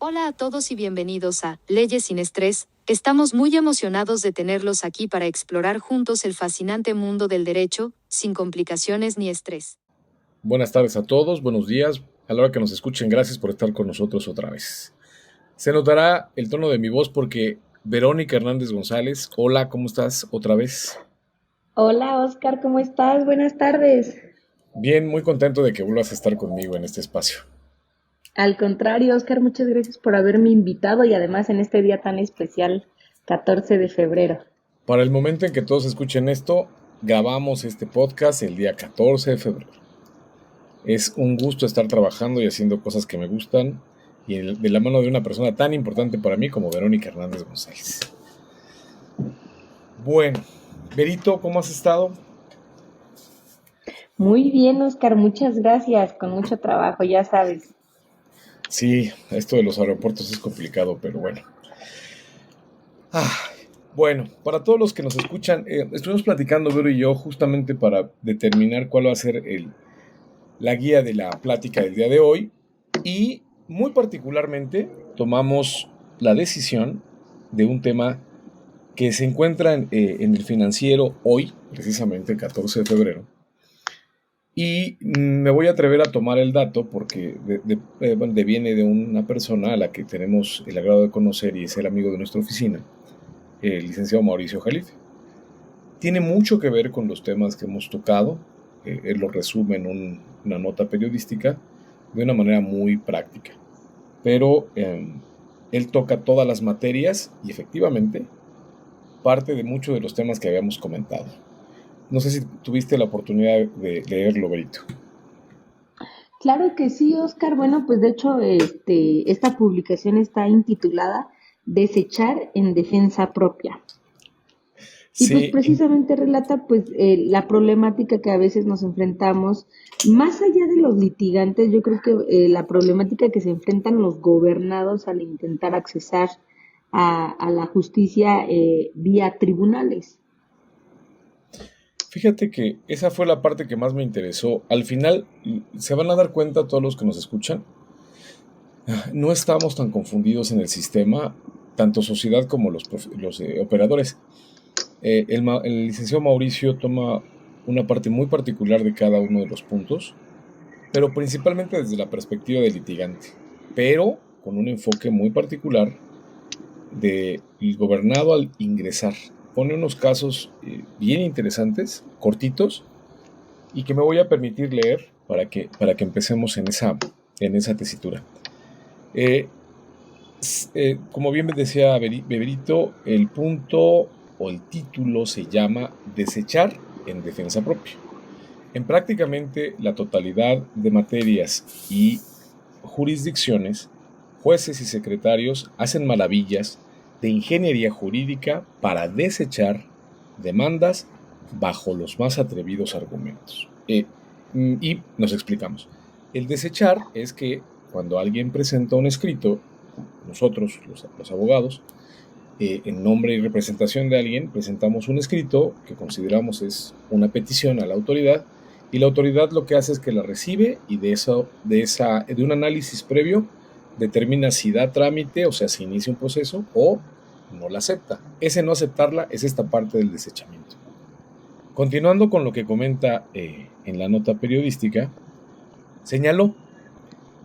Hola a todos y bienvenidos a Leyes sin Estrés. Estamos muy emocionados de tenerlos aquí para explorar juntos el fascinante mundo del derecho, sin complicaciones ni estrés. Buenas tardes a todos, buenos días. A la hora que nos escuchen, gracias por estar con nosotros otra vez. Se notará el tono de mi voz porque Verónica Hernández González, hola, ¿cómo estás otra vez? Hola Oscar, ¿cómo estás? Buenas tardes. Bien, muy contento de que vuelvas a estar conmigo en este espacio. Al contrario, Oscar, muchas gracias por haberme invitado y además en este día tan especial, 14 de febrero. Para el momento en que todos escuchen esto, grabamos este podcast el día 14 de febrero. Es un gusto estar trabajando y haciendo cosas que me gustan y de la mano de una persona tan importante para mí como Verónica Hernández González. Bueno, Berito, ¿cómo has estado? Muy bien, Oscar, muchas gracias, con mucho trabajo, ya sabes. Sí, esto de los aeropuertos es complicado, pero bueno. Bueno, para todos los que nos escuchan, estuvimos platicando, Vero y yo, justamente para determinar cuál va a ser la guía de la plática del día de hoy. Y muy particularmente tomamos la decisión de un tema que se encuentra en el Financiero hoy, precisamente el 14 de febrero. Y me voy a atrever a tomar el dato porque viene de una persona a la que tenemos el agrado de conocer y es el amigo de nuestra oficina, el licenciado Mauricio Jalife. Tiene mucho que ver con los temas que hemos tocado. Él lo resume en una nota periodística de una manera muy práctica. Pero él toca todas las materias y efectivamente parte de muchos de los temas que habíamos comentado. No sé si tuviste la oportunidad de leerlo, Berito. Claro que sí, Oscar. Bueno, pues de hecho, esta publicación está intitulada Desechar en defensa propia. Y pues Sí, precisamente relata pues la problemática que a veces nos enfrentamos, más allá de los litigantes, yo creo que la problemática que se enfrentan los gobernados al intentar accesar a la justicia vía tribunales. fíjate que esa fue la parte que más me interesó. Al final, se van a dar cuenta todos los que nos escuchan, no estamos tan confundidos en el sistema, tanto sociedad como los operadores. El licenciado Mauricio toma una parte muy particular de cada uno de los puntos, pero principalmente desde la perspectiva del litigante, pero con un enfoque muy particular del gobernado al ingresar. Pone unos casos bien interesantes, cortitos, y que me voy a permitir leer para que empecemos en esa tesitura. Como bien me decía Beberito, el punto o el título se llama Desechar en defensa propia. En prácticamente la totalidad de materias y jurisdicciones, jueces y secretarios hacen maravillas de ingeniería jurídica para desechar demandas bajo los más atrevidos argumentos. Y nos explicamos. El desechar es que cuando alguien presenta un escrito, nosotros, los abogados, en nombre y representación de alguien, presentamos un escrito que consideramos es una petición a la autoridad, y la autoridad lo que hace es que la recibe y de un análisis previo determina si da trámite, o sea, si inicia un proceso o no la acepta. Ese no aceptarla es esta parte del desechamiento. Continuando con lo que comenta en la nota periodística, señaló: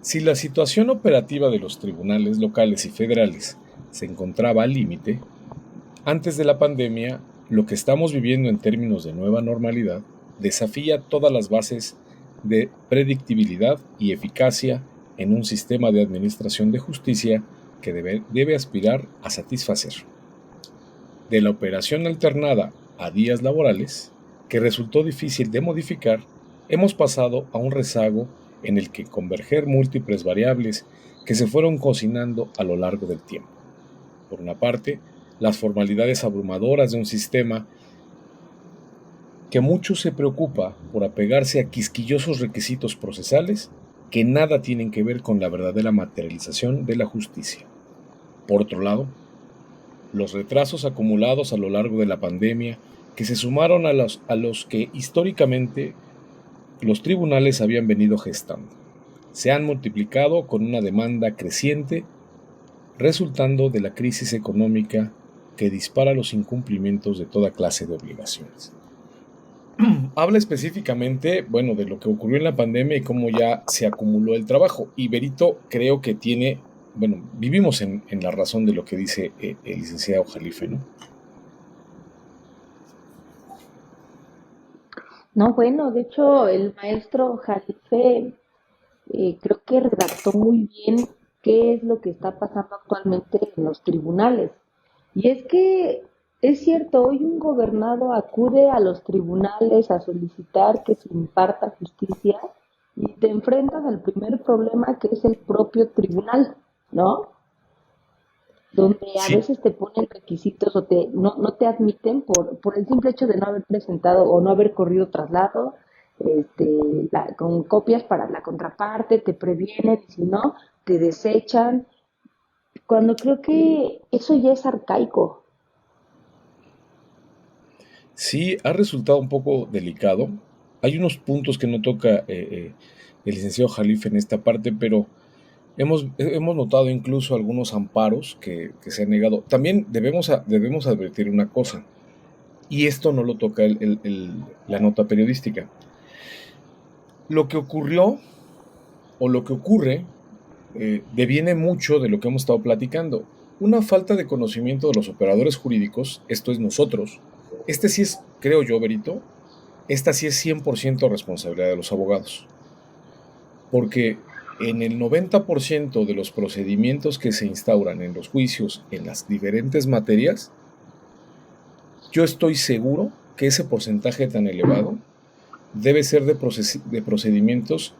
si la situación operativa de los tribunales locales y federales se encontraba al límite, antes de la pandemia, lo que estamos viviendo en términos de nueva normalidad desafía todas las bases de predictibilidad y eficacia en un sistema de administración de justicia que debe aspirar a satisfacer. De la operación alternada a días laborales, que resultó difícil de modificar, hemos pasado a un rezago en el que converger múltiples variables que se fueron cocinando a lo largo del tiempo. Por una parte, las formalidades abrumadoras de un sistema que mucho se preocupa por apegarse a quisquillosos requisitos procesales que nada tienen que ver con la verdadera materialización de la justicia. Por otro lado, los retrasos acumulados a lo largo de la pandemia que se sumaron a los que históricamente los tribunales habían venido gestando. Se han multiplicado con una demanda creciente resultando de la crisis económica que dispara los incumplimientos de toda clase de obligaciones. Habla específicamente, bueno, de lo que ocurrió en la pandemia y cómo ya se acumuló el trabajo. Y Berito creo que tiene, bueno, vivimos en la razón de lo que dice el licenciado Jalife, ¿no? No, bueno, de hecho, el maestro Jalife creo que redactó muy bien qué es lo que está pasando actualmente en los tribunales. Y es que es cierto, hoy un gobernado acude a los tribunales a solicitar que se imparta justicia y te enfrentas al primer problema que es el propio tribunal, ¿no? Donde a Sí, veces te ponen requisitos o no te admiten por el simple hecho de no haber presentado o no haber corrido traslado, con copias para la contraparte, te previenen y si no, te desechan, cuando creo que eso ya es arcaico. sí, ha resultado un poco delicado. Hay unos puntos que no toca el licenciado Jalife en esta parte, pero hemos notado incluso algunos amparos que se han negado. También debemos advertir una cosa, y esto no lo toca la nota periodística. Lo que ocurrió o lo que ocurre deviene mucho de lo que hemos estado platicando. Una falta de conocimiento de los operadores jurídicos, esto es nosotros. Este sí es, creo yo, Berito, esta sí es 100% responsabilidad de los abogados. Porque en el 90% de los procedimientos que se instauran en los juicios en las diferentes materias, yo estoy seguro que ese porcentaje tan elevado debe ser de procedimientos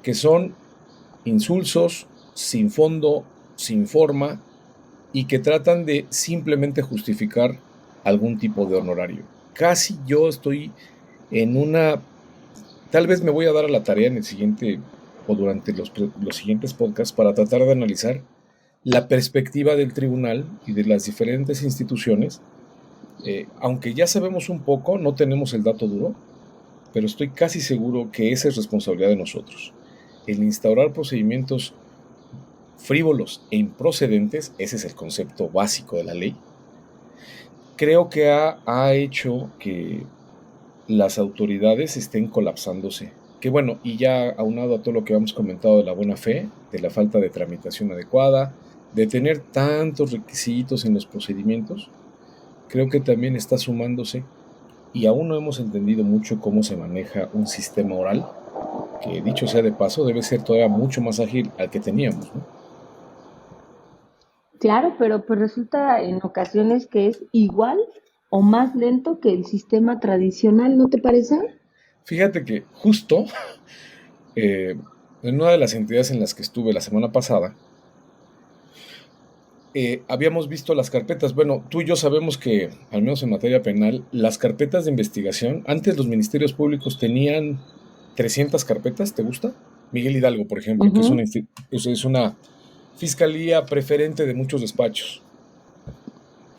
que son insulsos, sin fondo, sin forma y que tratan de simplemente justificar algún tipo de honorario. Casi yo estoy en una... Tal vez me voy a dar a la tarea en el siguiente o durante los siguientes podcasts para tratar de analizar la perspectiva del tribunal y de las diferentes instituciones. Aunque ya sabemos un poco, no tenemos el dato duro, pero estoy casi seguro que esa es responsabilidad de nosotros. El instaurar procedimientos frívolos e improcedentes, ese es el concepto básico de la ley, creo que ha hecho que las autoridades estén colapsándose. Que bueno, y ya aunado a todo lo que hemos comentado de la buena fe, de la falta de tramitación adecuada, de tener tantos requisitos en los procedimientos, creo que también está sumándose y aún no hemos entendido mucho cómo se maneja un sistema oral, que dicho sea de paso, debe ser todavía mucho más ágil al que teníamos, ¿no? Claro, pero pues resulta en ocasiones que es igual o más lento que el sistema tradicional, ¿no te parece? Fíjate que justo eh, en una de las entidades en las que estuve la semana pasada, habíamos visto las carpetas. Bueno, tú y yo sabemos que, al menos en materia penal, las carpetas de investigación, antes los ministerios públicos tenían 300 carpetas, ¿te gusta? Miguel Hidalgo, por ejemplo, que Ujú. es una fiscalía preferente de muchos despachos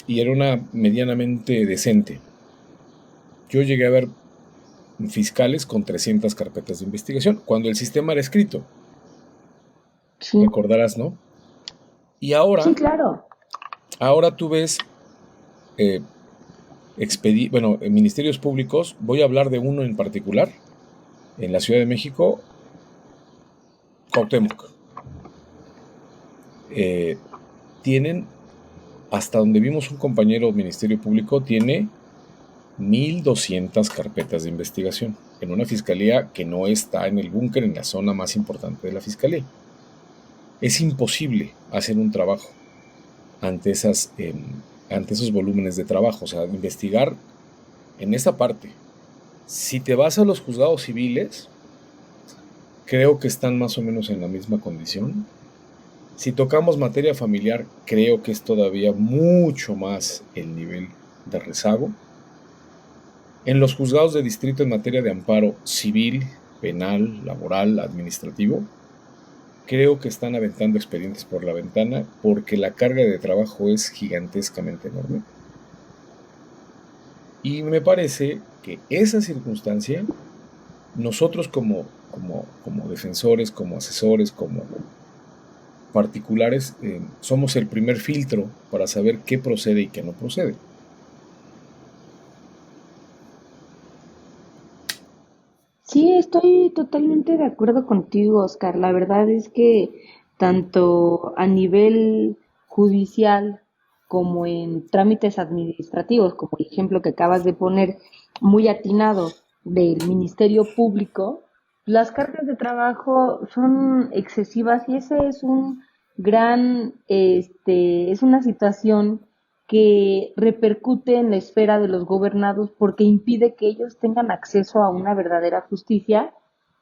y era una medianamente decente. Yo llegué a ver fiscales con 300 carpetas de investigación, cuando el sistema era escrito, Sí, recordarás, ¿no? Y sí, ahora, claro. ahora tú ves eh, ministerios públicos, voy a hablar de uno en particular, en la Ciudad de México, Cuauhtémoc. Eh, tienen, hasta donde vimos un compañero ministerio público, tiene 1,200 carpetas de investigación en una fiscalía que no está en el búnker, en la zona más importante de la fiscalía. Es imposible hacer un trabajo ante, ante esos volúmenes de trabajo, o sea, investigar en esa parte. Si te vas a los juzgados civiles, creo que están más o menos en la misma condición. Si tocamos materia familiar, creo que es todavía mucho más el nivel de rezago. En los juzgados de distrito en materia de amparo civil, penal, laboral, administrativo, creo que están aventando expedientes por la ventana porque la carga de trabajo es gigantescamente enorme. Y me parece que esa circunstancia, nosotros como defensores, como asesores, como particulares somos el primer filtro para saber qué procede y qué no procede. Sí, estoy totalmente de acuerdo contigo, Oscar. La verdad es que tanto a nivel judicial como en trámites administrativos, como el ejemplo que acabas de poner, muy atinado del Ministerio Público, las cargas de trabajo son excesivas y ese es un es una situación que repercute en la esfera de los gobernados porque impide que ellos tengan acceso a una verdadera justicia,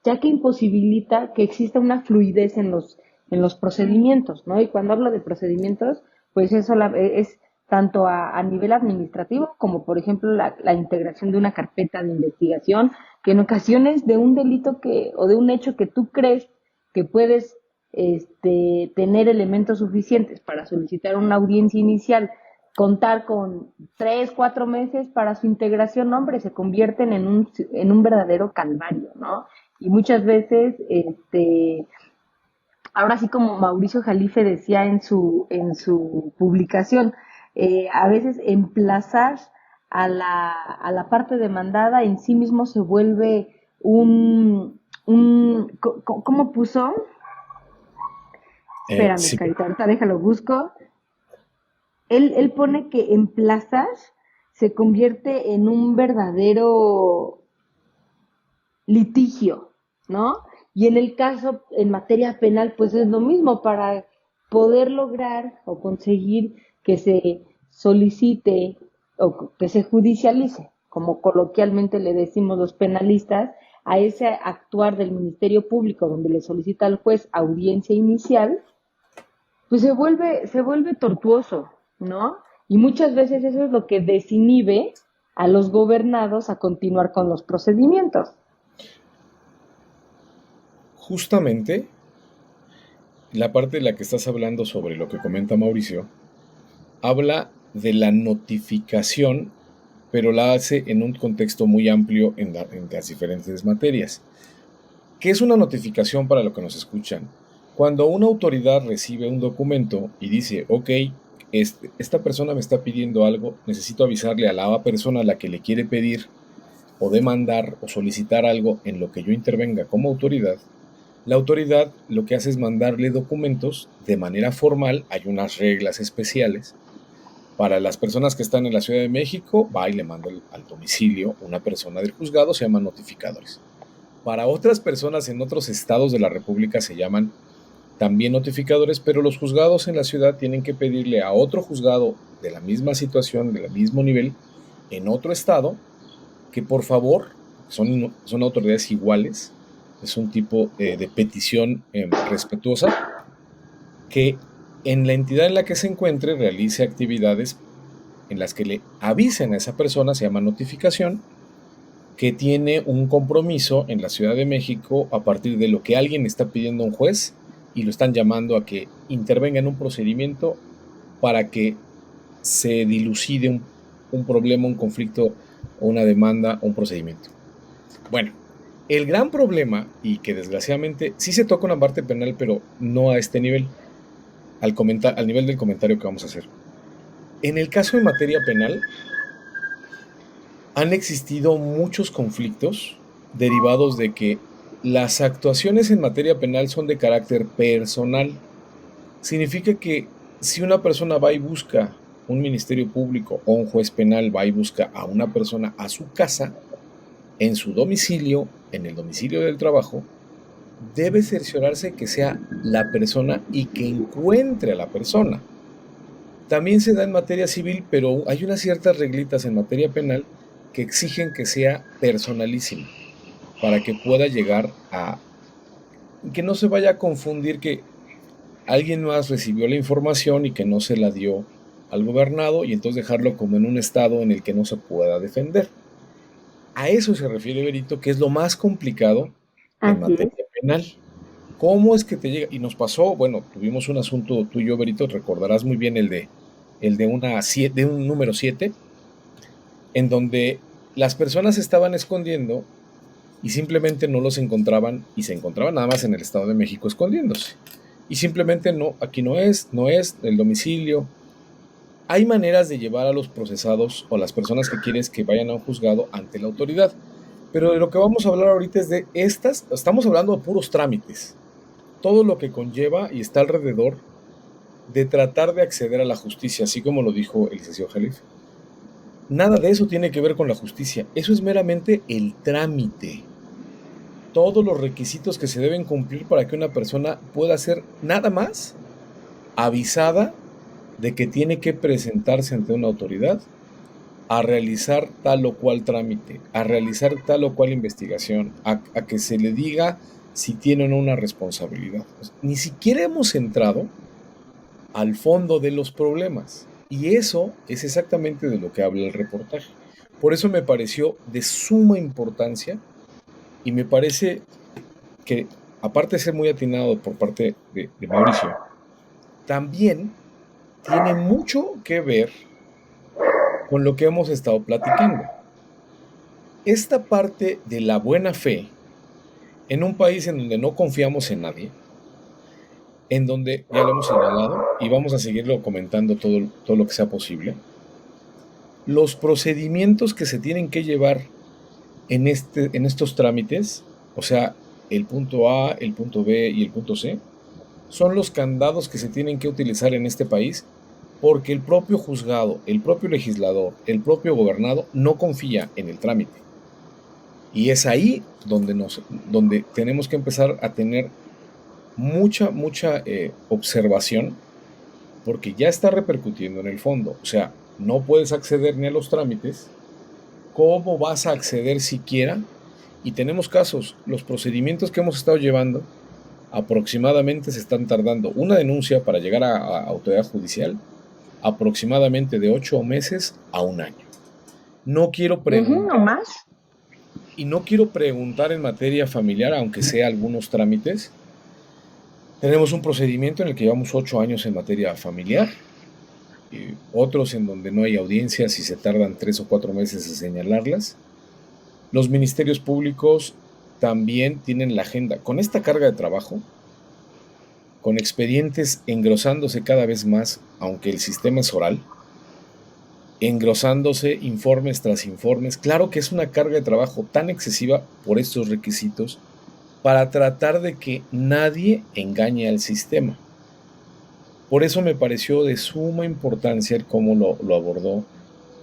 ya que imposibilita que exista una fluidez en los procedimientos, ¿no? Y cuando hablo de procedimientos, pues eso es tanto a nivel administrativo como, por ejemplo, la integración de una carpeta de investigación, que en ocasiones de un delito o de un hecho que tú crees que puedes tener elementos suficientes para solicitar una audiencia inicial, contar con 3, 4 meses para su integración, hombre, se convierten en un verdadero calvario, ¿no? Y muchas veces, ahora sí como Mauricio Jalife decía en su publicación, a veces emplazar a la parte demandada en sí mismo se vuelve ¿cómo puso? Espérame, Sí, Carita, ahorita déjalo busco. Él pone que emplazar se convierte en un verdadero litigio, ¿no? Y en el caso, en materia penal, pues es lo mismo, para poder lograr o conseguir que se solicite o que se judicialice, como coloquialmente le decimos los penalistas, a ese actuar del Ministerio Público donde le solicita al juez audiencia inicial, pues se vuelve tortuoso, ¿no? Y muchas veces eso es lo que desinhibe a los gobernados a continuar con los procedimientos. justamente la parte de la que estás hablando sobre lo que comenta Mauricio, habla de la notificación, pero la hace en un contexto muy amplio en las diferentes materias. ¿Qué es una notificación para los que nos escuchan? Cuando una autoridad recibe un documento y dice, ok, esta persona me está pidiendo algo, necesito avisarle a la persona a la que le quiere pedir o demandar o solicitar algo en lo que yo intervenga como autoridad, la autoridad lo que hace es mandarle documentos de manera formal. Hay unas reglas especiales. Para las personas que están en la Ciudad de México, va y le manda al domicilio una persona del juzgado, se llaman notificadores. Para otras personas en otros estados de la República se llaman también notificadores, pero los juzgados en la ciudad tienen que pedirle a otro juzgado de la misma situación, del mismo nivel, en otro estado, que por favor, son autoridades iguales, es un tipo de petición respetuosa, que en la entidad en la que se encuentre realice actividades en las que le avisen a esa persona, se llama notificación, que tiene un compromiso en la Ciudad de México a partir de lo que alguien está pidiendo a un juez y lo están llamando a que intervenga en un procedimiento para que se dilucide un problema, un conflicto o una demanda o un procedimiento. Bueno, el gran problema, y que desgraciadamente sí se toca una parte penal, pero no a este nivel, al nivel del comentario que vamos a hacer. En el caso de materia penal, han existido muchos conflictos derivados de que las actuaciones en materia penal son de carácter personal. Significa que si una persona va y busca un ministerio público o un juez penal va y busca a una persona a su casa, en su domicilio, en el domicilio del trabajo, debe cerciorarse que sea la persona y que encuentre a la persona. También se da en materia civil, pero hay unas ciertas reglitas en materia penal que exigen que sea personalísimo para que pueda llegar a que no se vaya a confundir que alguien más recibió la información y que no se la dio al gobernado y entonces dejarlo como en un estado en el que no se pueda defender. A eso se refiere Berito, que es lo más complicado en Así es. materia penal. ¿Cómo es que te llega? Y nos pasó, bueno, tuvimos un asunto tú y yo, Berito, recordarás muy bien de un número 7, en donde las personas se estaban escondiendo y simplemente no los encontraban y se encontraban nada más en el Estado de México escondiéndose. y simplemente no, aquí no es el domicilio. Hay maneras de llevar a los procesados o las personas que quieres que vayan a un juzgado ante la autoridad. Pero de lo que vamos a hablar ahorita es de estas, estamos hablando de puros trámites, todo lo que conlleva y está alrededor de tratar de acceder a la justicia, así como lo dijo el licenciado Jalif. Nada de eso tiene que ver con la justicia, eso es meramente el trámite. Todos los requisitos que se deben cumplir para que una persona pueda ser nada más avisada de que tiene que presentarse ante una autoridad a realizar tal o cual trámite, a realizar tal o cual investigación, a que se le diga si tiene o no una responsabilidad. Pues, ni siquiera hemos entrado al fondo de los problemas. Y eso es exactamente de lo que habla el reportaje. Por eso me pareció de suma importancia y me parece que, aparte de ser muy atinado por parte de Mauricio, también tiene mucho que ver con lo que hemos estado platicando. Esta parte de la buena fe en un país en donde no confiamos en nadie, en donde ya lo hemos señalado y vamos a seguirlo comentando todo lo que sea posible, los procedimientos que se tienen que llevar en estos trámites, o sea, el punto A, el punto B y el punto C, son los candados que se tienen que utilizar en este país porque el propio juzgado, el propio legislador, el propio gobernado no confía en el trámite. Y es ahí donde tenemos que empezar a tener mucha observación porque ya está repercutiendo en el fondo. O sea, no puedes acceder ni a los trámites. ¿Cómo vas a acceder siquiera? Y tenemos casos, los procedimientos que hemos estado llevando aproximadamente se están tardando una denuncia para llegar a autoridad judicial aproximadamente de 8 meses a un año. No quiero preguntar, ¿O más? y no quiero preguntar en materia familiar, aunque sea algunos trámites. Tenemos un procedimiento en el que llevamos 8 años en materia familiar, otros en donde no hay audiencias y se tardan 3 o 4 meses en señalarlas. Los ministerios públicos también tienen la agenda con esta carga de trabajo, con expedientes engrosándose cada vez más, aunque el sistema es oral, engrosándose informes tras informes. Claro que es una carga de trabajo tan excesiva por estos requisitos para tratar de que nadie engañe al sistema. Por eso me pareció de suma importancia el cómo lo abordó,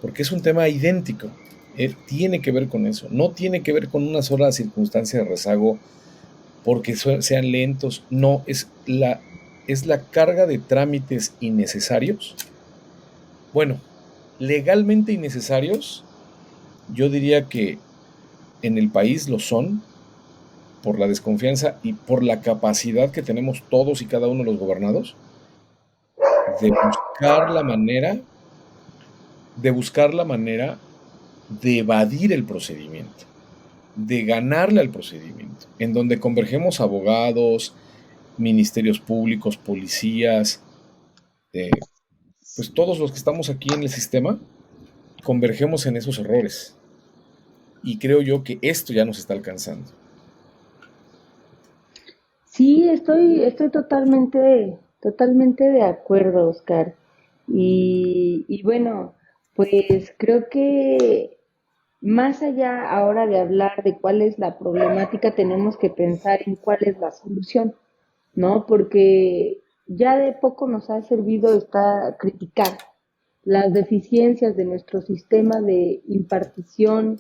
porque es un tema idéntico. Tiene que ver con eso, no tiene que ver con una sola circunstancia de rezago porque sean lentos, no, es la carga de trámites innecesarios. Bueno, legalmente innecesarios, yo diría que en el país lo son por la desconfianza y por la capacidad que tenemos todos y cada uno de los gobernados de buscar la manera de evadir el procedimiento, de ganarle al procedimiento, en donde convergemos abogados, ministerios públicos, policías, pues todos los que estamos aquí en el sistema, convergemos en esos errores. Y creo yo que esto ya nos está alcanzando. Sí, estoy totalmente de acuerdo, Oscar. Y bueno, pues creo que más allá ahora de hablar de cuál es la problemática, tenemos que pensar en cuál es la solución, ¿no? Porque ya de poco nos ha servido criticar las deficiencias de nuestro sistema de impartición,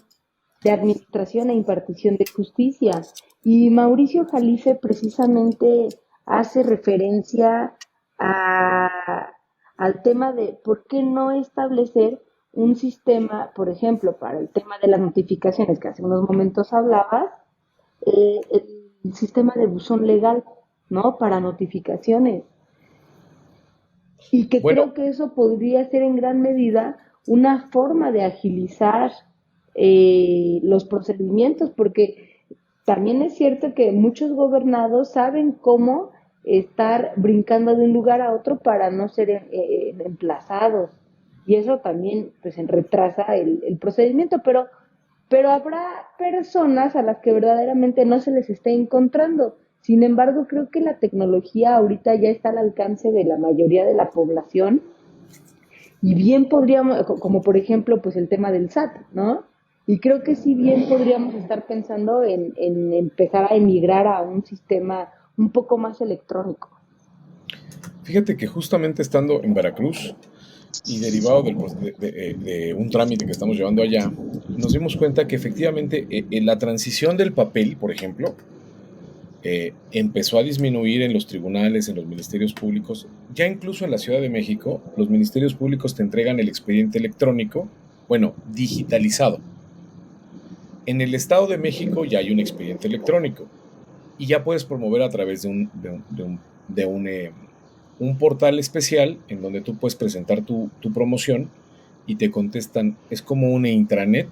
de administración e impartición de justicia. Y Mauricio Jalife precisamente hace referencia a, al tema de por qué no establecer un sistema, por ejemplo, para el tema de las notificaciones que hace unos momentos hablabas, el sistema de buzón legal, ¿no? Para notificaciones. Y que Bueno, creo que eso podría ser en gran medida una forma de agilizar los procedimientos, porque también es cierto que muchos gobernados saben cómo estar brincando de un lugar a otro para no ser emplazados. Y eso también pues retrasa el procedimiento, pero habrá personas a las que verdaderamente no se les esté encontrando. Sin embargo, creo que la tecnología ahorita ya está al alcance de la mayoría de la población y bien podríamos, como por ejemplo, pues el tema del SAT, ¿no? Y creo que sí bien podríamos estar pensando en empezar a emigrar a un sistema un poco más electrónico. Fíjate que justamente estando en Veracruz y derivado de un trámite que estamos llevando allá, nos dimos cuenta que efectivamente en la transición del papel, por ejemplo, empezó a disminuir en los tribunales, en los ministerios públicos. Ya incluso en la Ciudad de México, los ministerios públicos te entregan el expediente electrónico, bueno, digitalizado. En el Estado de México ya hay un expediente electrónico y ya puedes promover a través de un portal especial en donde tú puedes presentar tu promoción y te contestan. Es como una intranet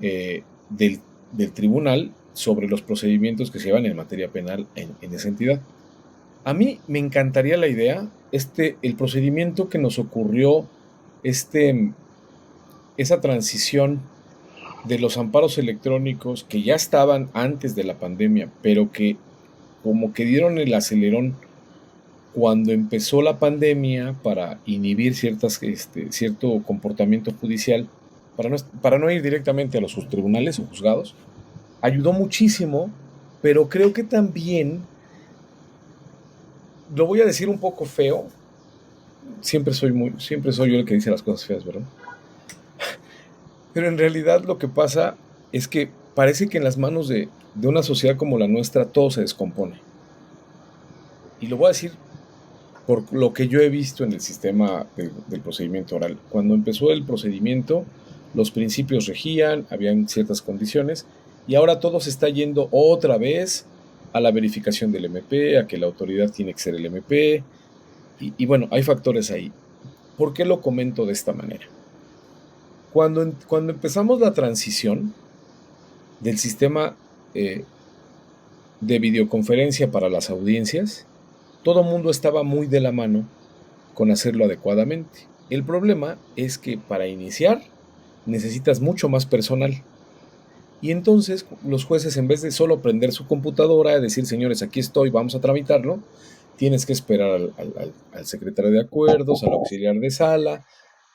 eh, del, del tribunal sobre los procedimientos que se llevan en materia penal en esa entidad. A mí me encantaría la idea, el procedimiento que nos ocurrió, este, esa transición de los amparos electrónicos que ya estaban antes de la pandemia, pero que como que dieron el acelerón cuando empezó la pandemia para inhibir cierto comportamiento judicial, para no ir directamente a los tribunales o juzgados, ayudó muchísimo, pero creo que también, lo voy a decir un poco feo, siempre soy yo el que dice las cosas feas, ¿verdad? Pero en realidad lo que pasa es que parece que en las manos de una sociedad como la nuestra todo se descompone. Y lo voy a decir por lo que yo he visto en el sistema del procedimiento oral. Cuando empezó el procedimiento, los principios regían, habían ciertas condiciones, y ahora todo se está yendo otra vez a la verificación del MP, a que la autoridad tiene que ser el MP, y bueno, hay factores ahí. ¿Por qué lo comento de esta manera? Cuando empezamos la transición del sistema de videoconferencia para las audiencias, todo el mundo estaba muy de la mano con hacerlo adecuadamente. El problema es que para iniciar necesitas mucho más personal. Y entonces los jueces, en vez de solo prender su computadora y decir, señores, aquí estoy, vamos a tramitarlo, tienes que esperar al secretario de acuerdos, al auxiliar de sala.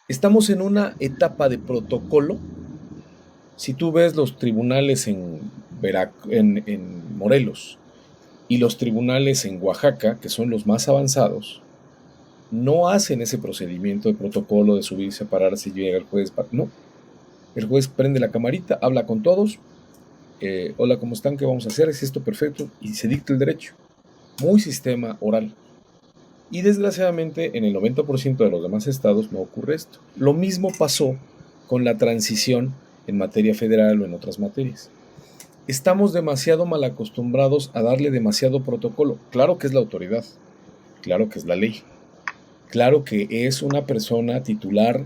Estamos en una etapa de protocolo. Si tú ves los tribunales en Morelos y los tribunales en Oaxaca, que son los más avanzados, no hacen ese procedimiento de protocolo de subirse a pararse y llega el juez. No, el juez prende la camarita, habla con todos. Hola, ¿cómo están? ¿Qué vamos a hacer? ¿Es esto perfecto? Y se dicta el derecho. Muy sistema oral. Y desgraciadamente en el 90% de los demás estados no ocurre esto. Lo mismo pasó con la transición en materia federal o en otras materias. Estamos demasiado mal acostumbrados a darle demasiado protocolo. Claro que es la autoridad, claro que es la ley, claro que es una persona titular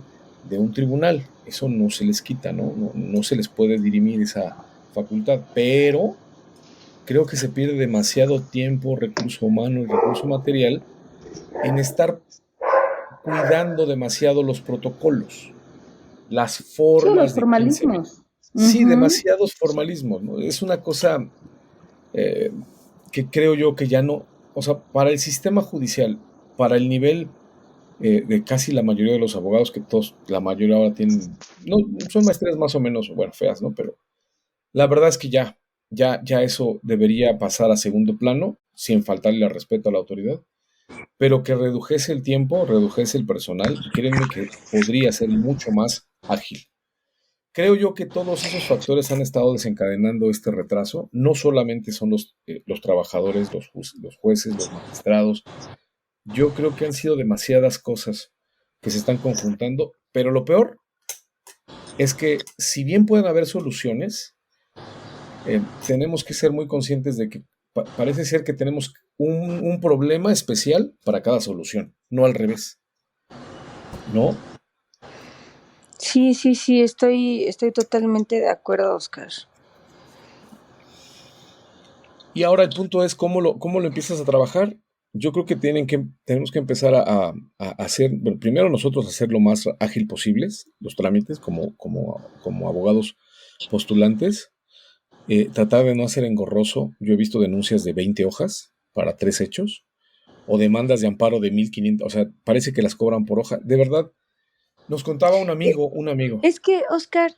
de un tribunal. Eso no se les quita, no se les puede dirimir esa facultad, pero creo que se pierde demasiado tiempo, recurso humano y recurso material en estar cuidando demasiado los protocolos, las Sí, los formas de 15 minutos. formalismos. Sí, Ujú. demasiados formalismos, ¿no? Es una cosa eh, que creo yo que ya no, o sea, para el sistema judicial, para el nivel de casi la mayoría de los abogados, que todos, la mayoría ahora tienen, no, son maestrías más o menos, bueno, feas, ¿no? Pero la verdad es que ya eso debería pasar a segundo plano, sin faltarle al respeto a la autoridad, pero que redujese el tiempo, redujese el personal, y créanme que podría ser mucho más ágil. Creo yo que todos esos factores han estado desencadenando este retraso. No solamente son los trabajadores, los jueces, los magistrados. Yo creo que han sido demasiadas cosas que se están conjuntando, pero lo peor es que si bien pueden haber soluciones, tenemos que ser muy conscientes de que parece ser que tenemos un problema especial para cada solución, no al revés, ¿no? Sí, sí, sí, estoy totalmente de acuerdo, Oscar. Y ahora el punto es cómo lo empiezas a trabajar. Yo creo que tenemos que empezar a hacer, bueno, primero nosotros hacer lo más ágil posibles los trámites como abogados postulantes, Tratar de no hacer engorroso. Yo he visto denuncias de 20 hojas para 3 hechos, o demandas de amparo de 1,500, o sea, parece que las cobran por hoja. De verdad, nos contaba Eh, un amigo. Es que, Oscar,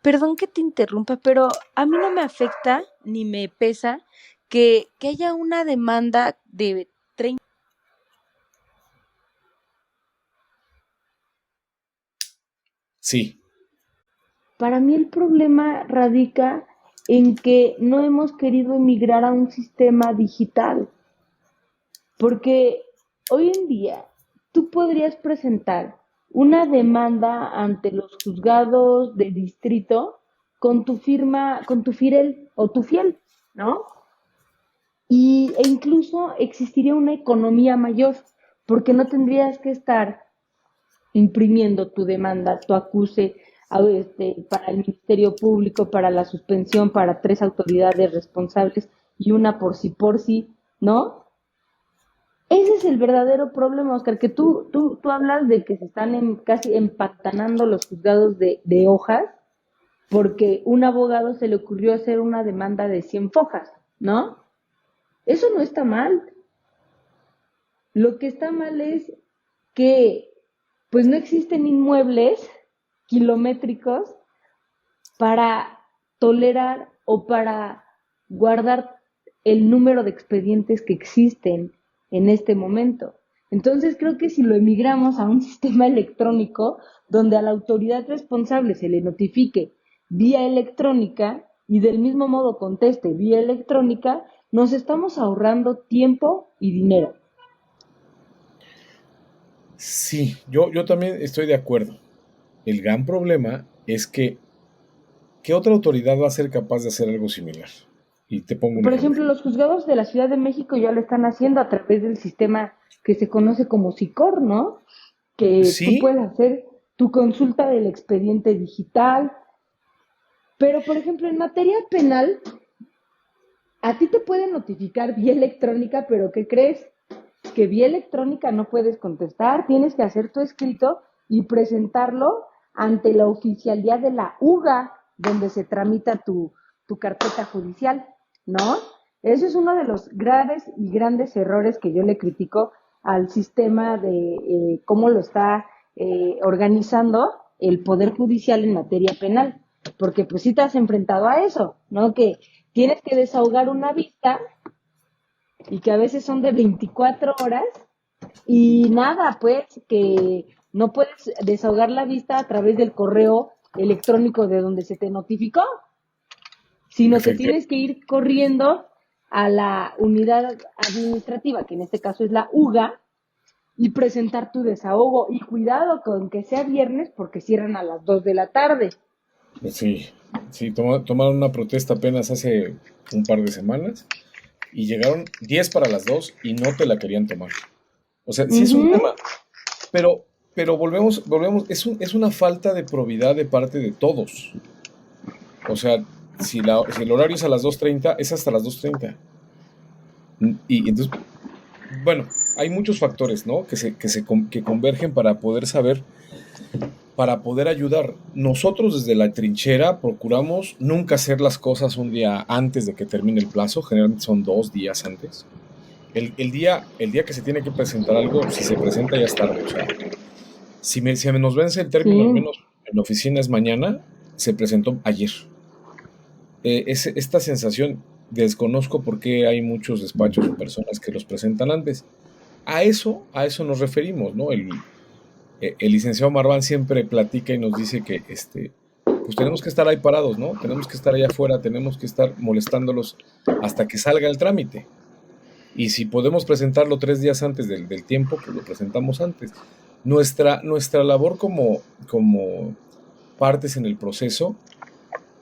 perdón que te interrumpa, pero a mí no me afecta ni me pesa que haya una demanda de 30. Sí, Para mí el problema radica en que no hemos querido emigrar a un sistema digital, porque hoy en día tú podrías presentar una demanda ante los juzgados de distrito con tu firma, con tu firel o tu fiel, ¿no? E incluso existiría una economía mayor, porque no tendrías que estar imprimiendo tu demanda, tu acuse para el Ministerio Público, para la suspensión, para 3 autoridades responsables y una por sí, ¿no? Ese es el verdadero problema, Oscar, que tú hablas de que se están casi empantanando los juzgados de hojas porque un abogado se le ocurrió hacer una demanda de 100 fojas, ¿no? Eso no está mal. Lo que está mal es que pues no existen inmuebles kilométricos para tolerar o para guardar el número de expedientes que existen en este momento. Entonces creo que si lo emigramos a un sistema electrónico donde a la autoridad responsable se le notifique vía electrónica y del mismo modo conteste vía electrónica, nos estamos ahorrando tiempo y dinero. sí, yo también estoy de acuerdo. El gran problema es que, ¿qué otra autoridad va a ser capaz de hacer algo similar? Y te pongo un Por ejemplo. ejemplo, los juzgados de la Ciudad de México ya lo están haciendo a través del sistema que se conoce como SICOR, ¿no? Que tú Sí, puedes hacer tu consulta del expediente digital, pero por ejemplo, en materia penal, a ti te pueden notificar vía electrónica, pero ¿qué crees? Que vía electrónica no puedes contestar, tienes que hacer tu escrito y presentarlo ante la oficialía de la UGA, donde se tramita tu carpeta judicial, ¿no? Eso es uno de los graves y grandes errores que yo le critico al sistema de cómo lo está organizando el Poder Judicial en materia penal, porque pues sí te has enfrentado a eso, ¿no? Que tienes que desahogar una vista y que a veces son de 24 horas y nada, pues que no puedes desahogar la vista a través del correo electrónico de donde se te notificó, sino que efectivamente. tienes que ir corriendo a la unidad administrativa, que en este caso es la UGA, y presentar tu desahogo. Y cuidado con que sea viernes porque cierran a las 2 de la tarde. Sí, sí, tomaron una protesta apenas hace un par de semanas y llegaron 10 para las 2 y no te la querían tomar. O sea, sí es un Ujú. tema, pero, volvemos, es una falta de probidad de parte de todos. O sea, si el horario es a las 2:30 es hasta las 2:30. Y entonces, bueno, hay muchos factores, ¿no? Que convergen para poder saber, para poder ayudar. Nosotros desde la trinchera procuramos nunca hacer las cosas un día antes de que termine el plazo, generalmente son 2 días antes. El día que se tiene que presentar algo, si se presenta ya es tarde, o sea, si nos vence el término, al Sí. menos en la oficina es mañana, se presentó ayer. Esta sensación, desconozco por qué hay muchos despachos o personas que los presentan antes. A eso nos referimos, ¿no? El licenciado Marván siempre platica y nos dice que pues tenemos que estar ahí parados, ¿no? Tenemos que estar allá afuera, tenemos que estar molestándolos hasta que salga el trámite. Y si podemos presentarlo 3 días antes del tiempo, pues lo presentamos antes. Nuestra labor como partes en el proceso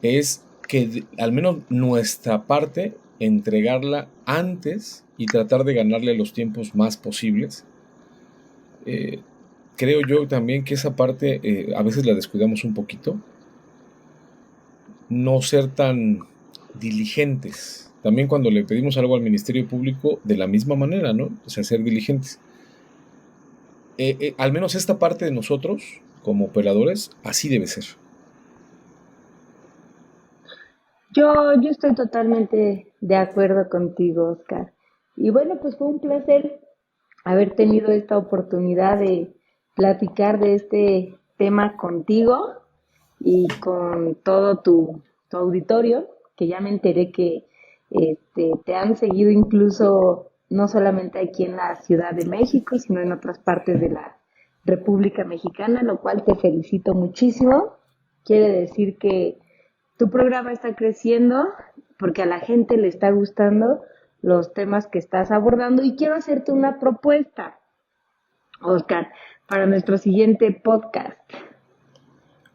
es que al menos nuestra parte, entregarla antes y tratar de ganarle los tiempos más posibles. Eh, Creo yo también que esa parte a veces la descuidamos un poquito. No ser tan diligentes. También cuando le pedimos algo al Ministerio Público, de la misma manera, ¿no? O sea, ser diligentes. Al menos esta parte de nosotros, como operadores, así debe ser. Yo estoy totalmente de acuerdo contigo, Oscar. Y bueno, pues fue un placer haber tenido esta oportunidad de platicar de este tema contigo y con todo tu auditorio, que ya me enteré que te han seguido incluso no solamente aquí en la Ciudad de México, sino en otras partes de la República Mexicana, lo cual te felicito muchísimo. Quiere decir que tu programa está creciendo porque a la gente le está gustando los temas que estás abordando y quiero hacerte una propuesta, Oscar, para nuestro siguiente podcast.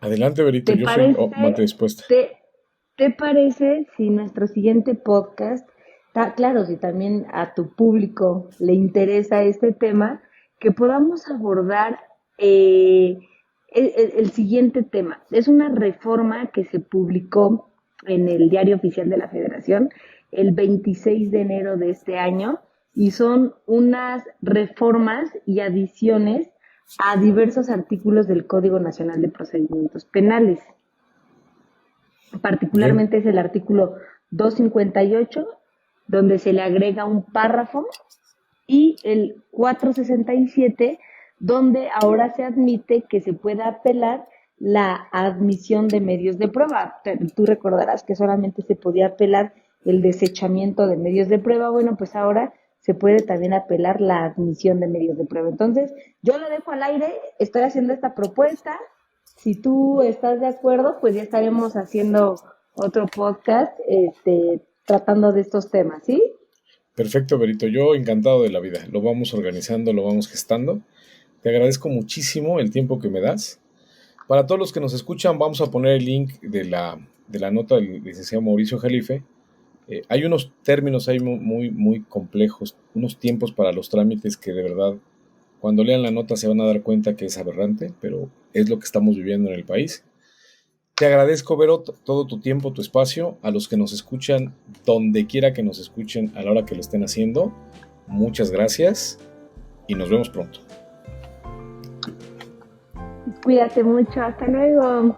Adelante, Berito, ¿Te yo soy más parece, dispuesta. te parece si nuestro siguiente podcast, claro, si también a tu público le interesa este tema, que podamos abordar el siguiente tema? Es una reforma que se publicó en el Diario Oficial de la Federación el 26 de enero de este año y son unas reformas y adiciones a diversos artículos del Código Nacional de Procedimientos Penales. Bien, Particularmente es el artículo 258, donde se le agrega un párrafo, y el 467, donde ahora se admite que se pueda apelar la admisión de medios de prueba. Tú recordarás que solamente se podía apelar el desechamiento de medios de prueba. Bueno, pues ahora se puede también apelar la admisión de medios de prueba. Entonces, yo lo dejo al aire, estoy haciendo esta propuesta. Si tú estás de acuerdo, pues ya estaremos haciendo otro podcast tratando de estos temas, ¿sí? perfecto, Berito, yo encantado de la vida. Lo vamos organizando, lo vamos gestando. Te agradezco muchísimo el tiempo que me das. Para todos los que nos escuchan, vamos a poner el link de la nota del licenciado Mauricio Jalife. Hay unos términos ahí muy complejos, unos tiempos para los trámites que de verdad, cuando lean la nota se van a dar cuenta que es aberrante, pero es lo que estamos viviendo en el país. Te agradezco, Vero, todo tu tiempo, tu espacio, a los que nos escuchan, donde quiera que nos escuchen, a la hora que lo estén haciendo. Muchas gracias y nos vemos pronto. Cuídate mucho, hasta luego.